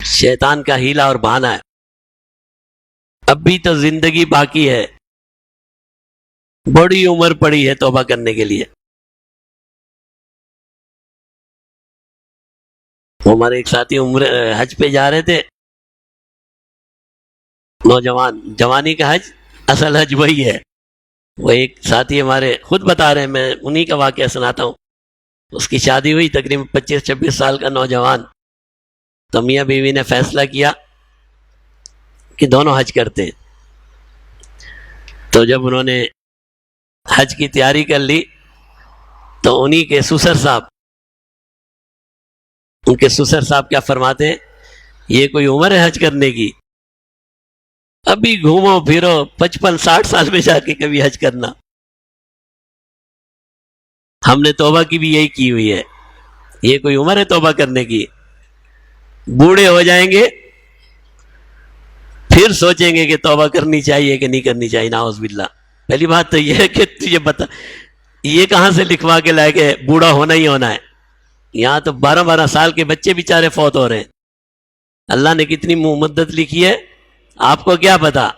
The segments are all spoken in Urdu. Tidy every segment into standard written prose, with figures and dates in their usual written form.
شیطان کا ہیلا اور بہانہ ہے. اب بھی تو زندگی باقی ہے، بڑی عمر پڑی ہے توبہ کرنے کے لیے. ہمارے ایک ساتھی حج پہ جا رہے تھے، نوجوان، جوانی کا حج، اصل حج وہی ہے. وہ ایک ساتھی ہمارے خود بتا رہے ہیں، میں انہی کا واقعہ سناتا ہوں. اس کی شادی ہوئی، تقریباً 25-26 سال کا نوجوان. تو میاں بیوی نے فیصلہ کیا کہ دونوں حج کرتے ہیں. تو جب انہوں نے حج کی تیاری کر لی تو انہی کے سسر صاحب، ان کے سسر صاحب کیا فرماتے ہیں، یہ کوئی عمر ہے حج کرنے کی؟ ابھی گھومو پھرو، 55-60 سال میں جا کے کبھی حج کرنا. ہم نے توبہ کی بھی یہی کی ہوئی ہے. یہ کوئی عمر ہے توبہ کرنے کی؟ بوڑھے ہو جائیں گے پھر سوچیں گے کہ توبہ کرنی چاہیے کہ نہیں کرنی چاہیے. نعوذ باللہ. پہلی بات تو یہ ہے کہ تجھے بتا، یہ کہاں سے لکھوا کے لائے کہ بوڑھا ہونا ہی ہونا ہے؟ یہاں تو 12-12 سال کے بچے بیچارے فوت ہو رہے ہیں. اللہ نے کتنی مدت لکھی ہے، آپ کو کیا پتا؟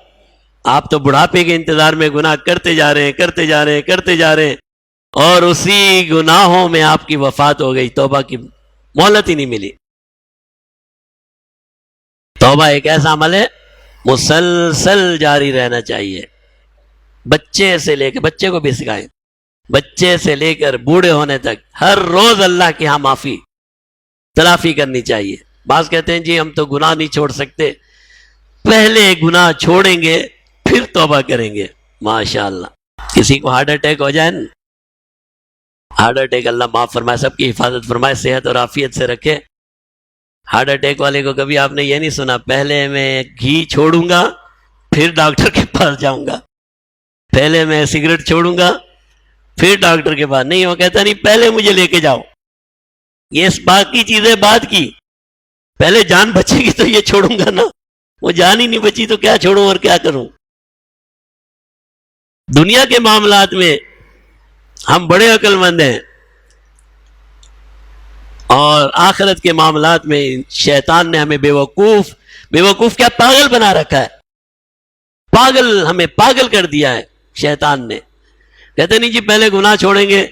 آپ تو بڑھاپے کے انتظار میں گناہ کرتے جا رہے ہیں، اور اسی گناہوں میں آپ کی وفات ہو گئی. توبہ کی مہلت ہی نہیں ملی. توبہ ایک ایسا عمل ہے مسلسل جاری رہنا چاہیے. بچے سے لے کے، بچے کو بھی سکھائیں، بچے سے لے کر بوڑھے ہونے تک ہر روز اللہ کے ہاں معافی تلافی کرنی چاہیے. بعض کہتے ہیں جی ہم تو گناہ نہیں چھوڑ سکتے. پہلے گناہ چھوڑیں گے پھر توبہ کریں گے. ماشاءاللہ. کسی کو ہارٹ اٹیک ہو جائے نا، ہارٹ اٹیک اللہ معاف فرمائے، سب کی حفاظت فرمائے، صحت اور عافیت سے رکھے. ہارٹ اٹیک والے کو کبھی آپ نے یہ نہیں سنا پہلے میں گھی چھوڑوں گا پھر ڈاکٹر کے پاس جاؤں گا، پہلے میں سگریٹ چھوڑوں گا پھر ڈاکٹر کے پاس نہیں. وہ کہتا نہیں پہلے مجھے لے کے جاؤ. یہ باقی چیزیں بعد کی، پہلے جان بچے گی تو یہ چھوڑوں گا نا. وہ جان ہی نہیں بچی تو کیا چھوڑوں اور کیا کروں. دنیا کے معاملات میں ہم بڑے عقل مند ہیں، اور آخرت کے معاملات میں شیطان نے ہمیں بیوقوف کیا پاگل بنا رکھا ہے. پاگل، ہمیں پاگل کر دیا ہے شیطان نے. کہتے نہیں جی پہلے گناہ چھوڑیں گے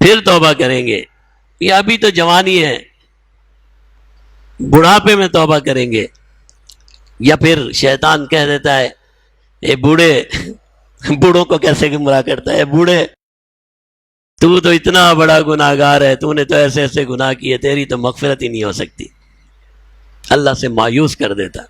پھر توبہ کریں گے. یہ ابھی تو جوانی ہے، بڑھاپے میں توبہ کریں گے. یا پھر شیطان کہہ دیتا ہے اے بوڑھے، بوڑھوں کو کیسے گمراہ کرتا ہے، بوڑھے تو اتنا بڑا گناہگار ہے، تو نے تو ایسے ایسے گناہ کیے، تیری تو مغفرت ہی نہیں ہو سکتی. اللہ سے مایوس کر دیتا.